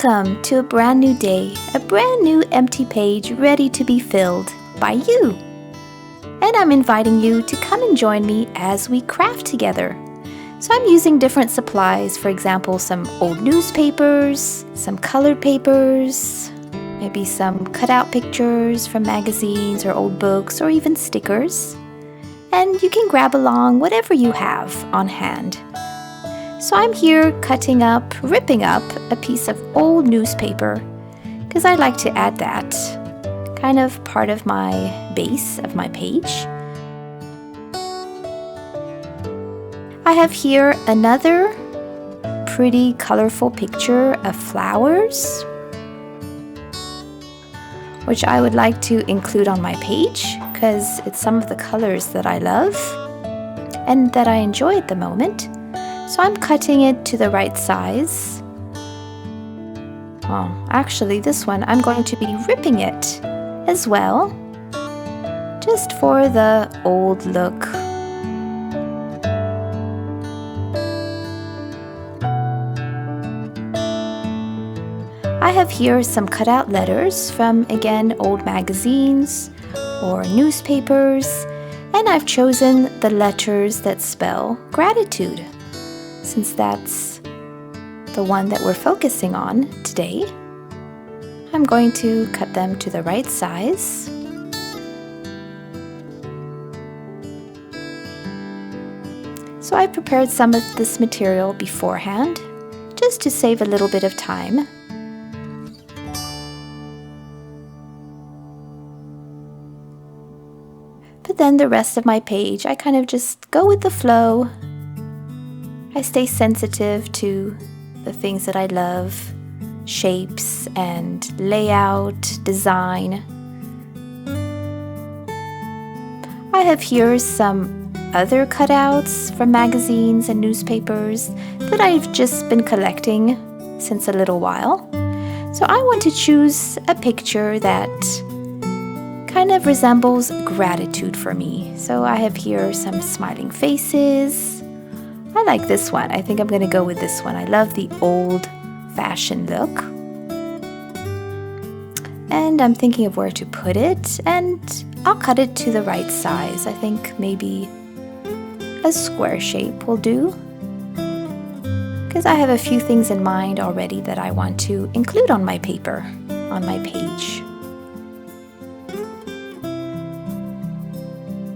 Welcome to a brand new day, a brand new empty page ready to be filled by you. And I'm inviting you to come and join me as we craft together. So I'm using different supplies, for example, some old newspapers, some colored papers, maybe some cutout pictures from magazines or old books or even stickers. And you can grab along whatever you have on hand. So I'm here ripping up a piece of old newspaper because I like to add that kind of part of my base of my page. I have here another pretty colorful picture of flowers, which I would like to include on my page because it's some of the colors that I love and that I enjoy at the moment. So I'm cutting it to the right size. Actually this one I'm going to be ripping it as well, just for the old look. I have here some cutout letters from, again, old magazines or newspapers, and I've chosen the letters that spell gratitude, since that's the one that we're focusing on today. I'm going to cut them to the right size. So I prepared some of this material beforehand, just to save a little bit of time. But then the rest of my page, I kind of just go with the flow. I stay sensitive to the things that I love, shapes and layout, design. I have here some other cutouts from magazines and newspapers that I've just been collecting since a little while. So I want to choose a picture that kind of resembles gratitude for me. So I have here some smiling faces. I like this one. I think I'm going to go with this one. I love the old-fashioned look. And I'm thinking of where to put it, and I'll cut it to the right size. I think maybe a square shape will do, because I have a few things in mind already that I want to include on my paper, on my page.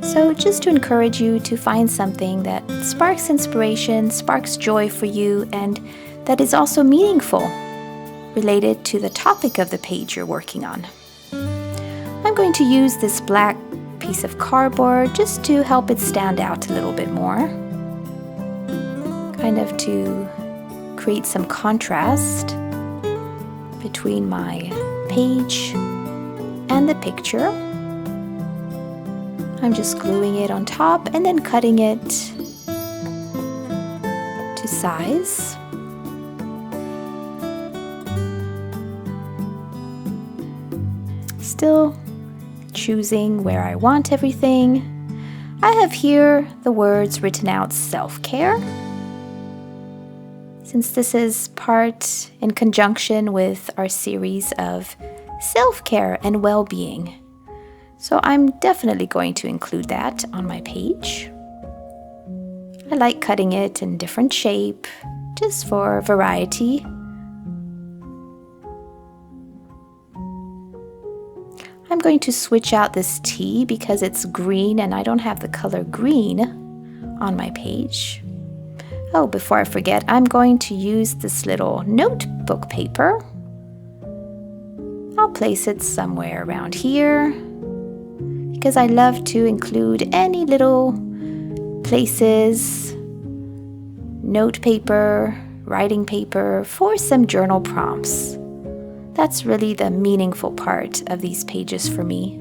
So just to encourage you to find something that sparks inspiration, sparks joy for you, and that is also meaningful, related to the topic of the page you're working on. I'm going to use this black piece of cardboard just to help it stand out a little bit more, kind of to create some contrast between my page and the picture. I'm just gluing it on top and then cutting it to size. Still choosing where I want everything. I have here the words written out self-care, since this is part in conjunction with our series of self-care and well-being. So I'm definitely going to include that on my page. I like cutting it in different shape, just for variety. I'm going to switch out this T because it's green and I don't have the color green on my page. Oh, before I forget, I'm going to use this little notebook paper. I'll place it somewhere around here, because I love to include any little places, note paper, writing paper, for some journal prompts. That's really the meaningful part of these pages for me.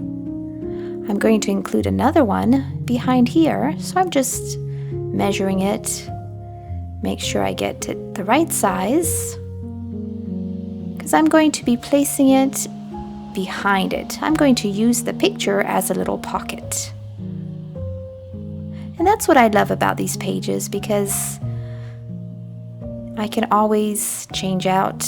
I'm going to include another one behind here, so I'm just measuring it, make sure I get it the right size, because I'm going to be placing it behind it. I'm going to use the picture as a little pocket. And that's what I love about these pages, because I can always change out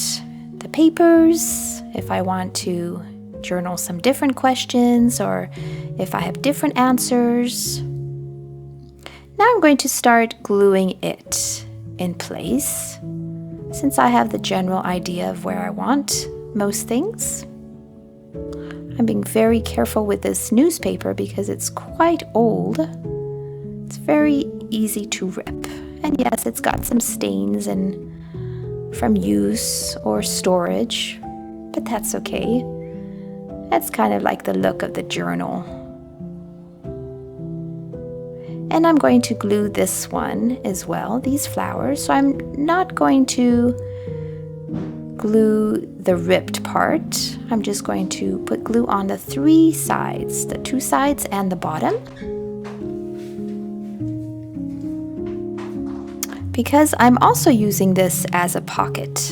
the papers, if I want to journal some different questions or if I have different answers. Now I'm going to start gluing it in place, since I have the general idea of where I want most things. I'm being very careful with this newspaper because it's quite old. It's very easy to rip. And yes, it's got some stains and from use or storage, but that's okay. That's kind of like the look of the journal. And I'm going to glue this one as well, these flowers. So I'm not going to glue the ripped part. I'm just going to put glue on the 3 sides, the 2 sides and the bottom. Because I'm also using this as a pocket.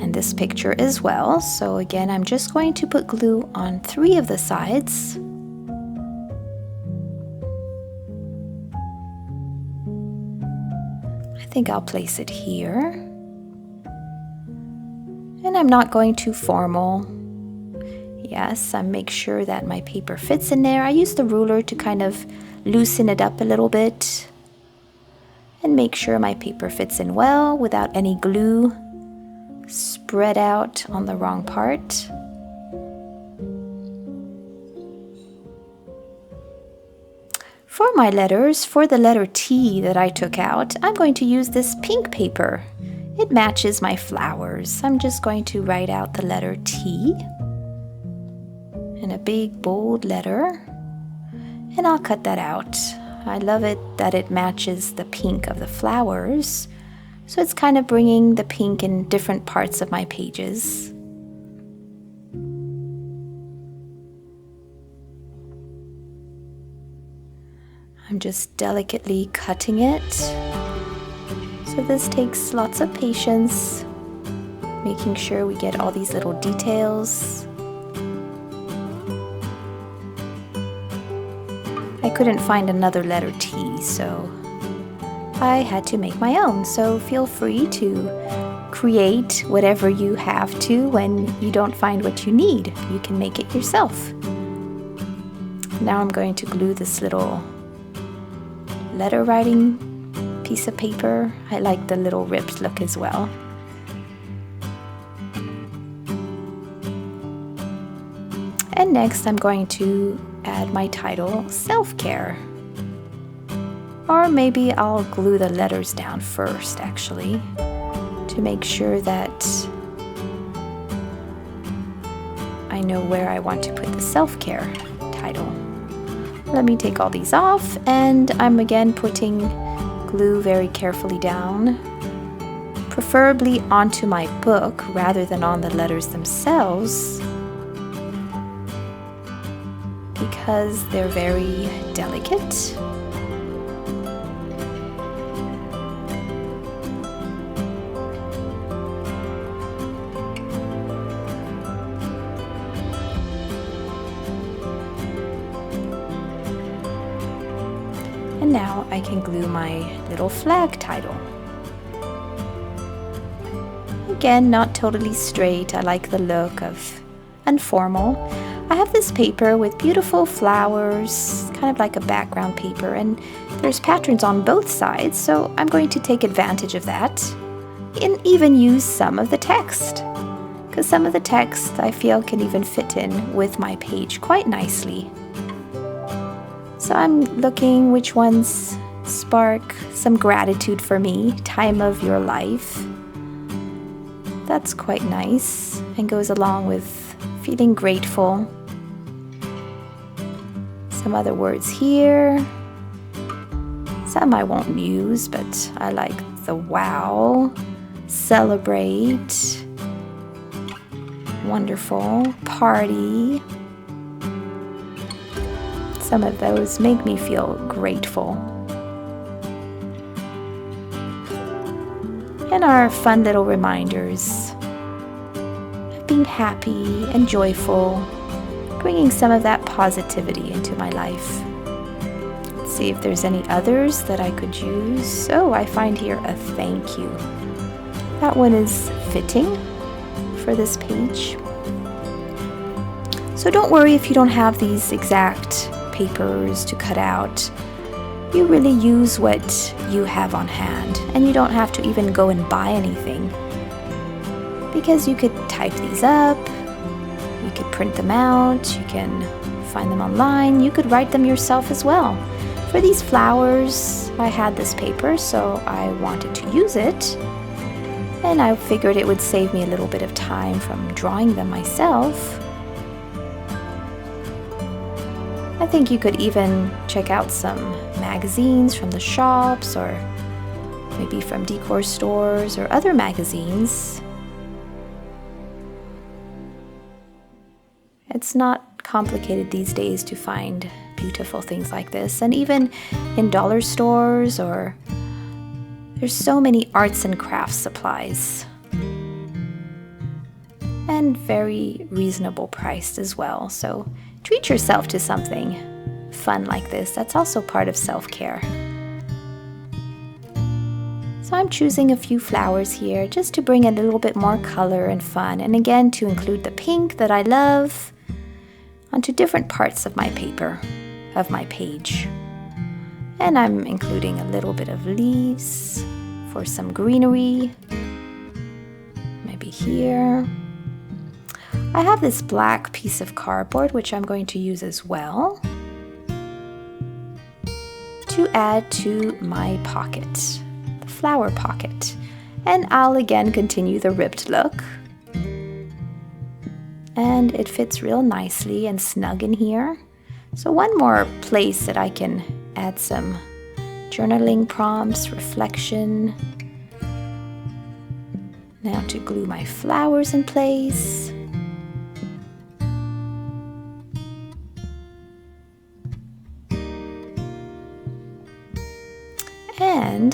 And this picture as well. So again, I'm just going to put glue on 3 of the sides. I think I'll place it here. And I'm not going too formal. Yes, I make sure that my paper fits in there. I use the ruler to kind of loosen it up a little bit and make sure my paper fits in well without any glue spread out on the wrong part. For my letters, for the letter T that I took out, I'm going to use this pink paper. It matches my flowers. I'm just going to write out the letter T in a big bold letter, and I'll cut that out. I love it that it matches the pink of the flowers, so it's kind of bringing the pink in different parts of my pages. I'm just delicately cutting it. So this takes lots of patience, making sure we get all these little details. I couldn't find another letter T, so I had to make my own. So feel free to create whatever you have to when you don't find what you need. You can make it yourself. Now I'm going to glue this little letter writing piece of paper. I like the little ripped look as well. And next I'm going to add my title, Self-Care. Or maybe I'll glue the letters down first, actually, to make sure that I know where I want to put the Self-Care title. Let me take all these off, and I'm again putting glue very carefully down, preferably onto my book rather than on the letters themselves, because they're very delicate. And now I can glue my little flag title. Again, not totally straight. I like the look of informal. I have this paper with beautiful flowers, kind of like a background paper, and there's patterns on both sides, so I'm going to take advantage of that and even use some of the text, because some of the text I feel can even fit in with my page quite nicely. So I'm looking which ones spark some gratitude for me. Time of your life. That's quite nice and goes along with feeling grateful. Some other words here. Some I won't use, but I like the wow, celebrate, wonderful, party. Some of those make me feel grateful. And are fun little reminders of being happy and joyful, bringing some of that positivity into my life. See if there's any others that I could use. Oh, I find here a thank you. That one is fitting for this page. So don't worry if you don't have these exact papers to cut out. You really use what you have on hand, and you don't have to even go and buy anything, because you could type these up, you could print them out, you can find them online, you could write them yourself as well. For these flowers, I had this paper, so I wanted to use it, and I figured it would save me a little bit of time from drawing them myself. I think you could even check out some magazines from the shops, or maybe from decor stores or other magazines. It's not complicated these days to find beautiful things like this, and even in dollar stores, or there's so many arts and crafts supplies, and very reasonable priced as well. So treat yourself to something fun like this. That's also part of self-care. So I'm choosing a few flowers here just to bring a little bit more color and fun, and again to include the pink that I love onto different parts of my paper, of my page. And I'm including a little bit of leaves for some greenery, maybe here. I have this black piece of cardboard, which I'm going to use as well to add to my pocket, the flower pocket. And I'll again continue the ribbed look. And it fits real nicely and snug in here. So one more place that I can add some journaling prompts, reflection. Now to glue my flowers in place. And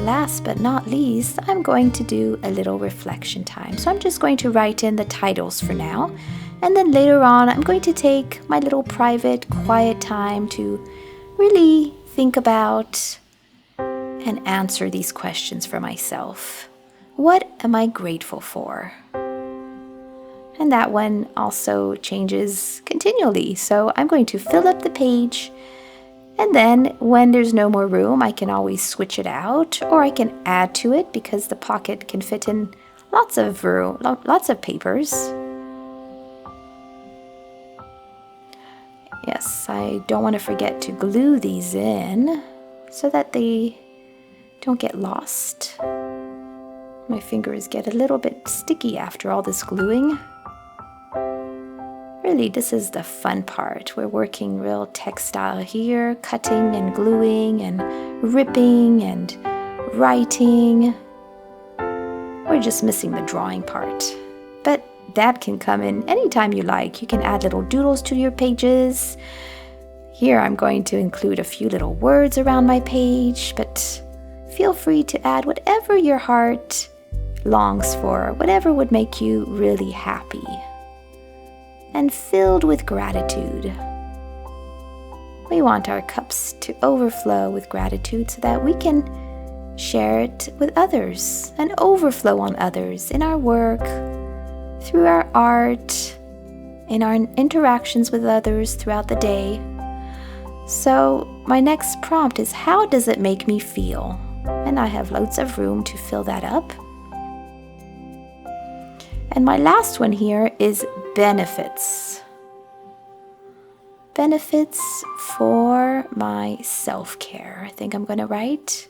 last but not least, I'm going to do a little reflection time. So I'm just going to write in the titles for now. And then later on, I'm going to take my little private, quiet time to really think about and answer these questions for myself. What am I grateful for? And that one also changes continually. So I'm going to fill up the page. And then when there's no more room, I can always switch it out, or I can add to it because the pocket can fit in lots of room, lots of papers. Yes, I don't want to forget to glue these in so that they don't get lost. My fingers get a little bit sticky after all this gluing. Really, this is the fun part. We're working real textile here, cutting and gluing and ripping and writing. We're just missing the drawing part. But that can come in anytime you like. You can add little doodles to your pages. Here I'm going to include a few little words around my page, but feel free to add whatever your heart longs for, whatever would make you really happy and filled with gratitude. We want our cups to overflow with gratitude so that we can share it with others and overflow on others in our work, through our art, in our interactions with others throughout the day. So my next prompt is, how does it make me feel? And I have loads of room to fill that up. And my last one here is benefits. Benefits for my self-care, I think I'm going to write.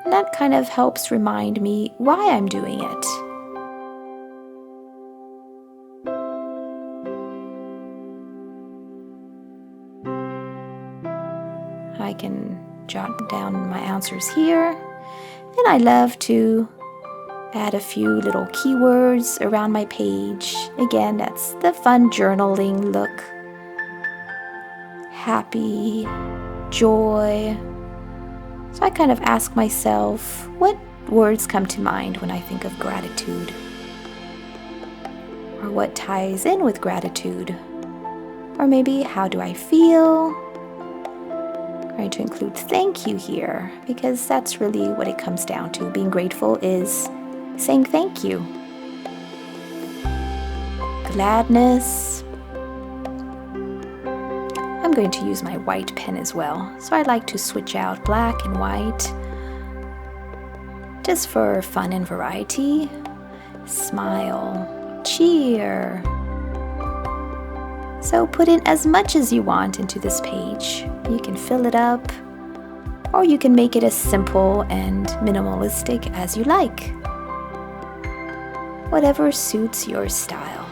And that kind of helps remind me why I'm doing it. I can jot down my answers here. And I love to add a few little keywords around my page. Again, that's the fun journaling look. Happy, joy. So I kind of ask myself, what words come to mind when I think of gratitude? Or what ties in with gratitude? Or maybe, how do I feel? going to include thank you here because that's really what it comes down to. Being grateful is saying thank you. Gladness. I'm going to use my white pen as well, so I like to switch out black and white just for fun and variety. Smile, cheer. So put in as much as you want into this page. You can fill it up, or you can make it as simple and minimalistic as you like. Whatever suits your style.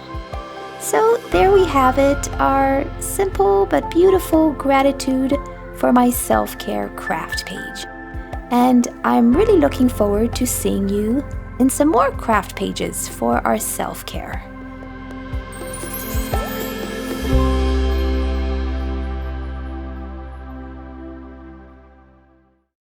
So there we have it, our simple but beautiful gratitude for my self-care craft page. And I'm really looking forward to seeing you in some more craft pages for our self-care.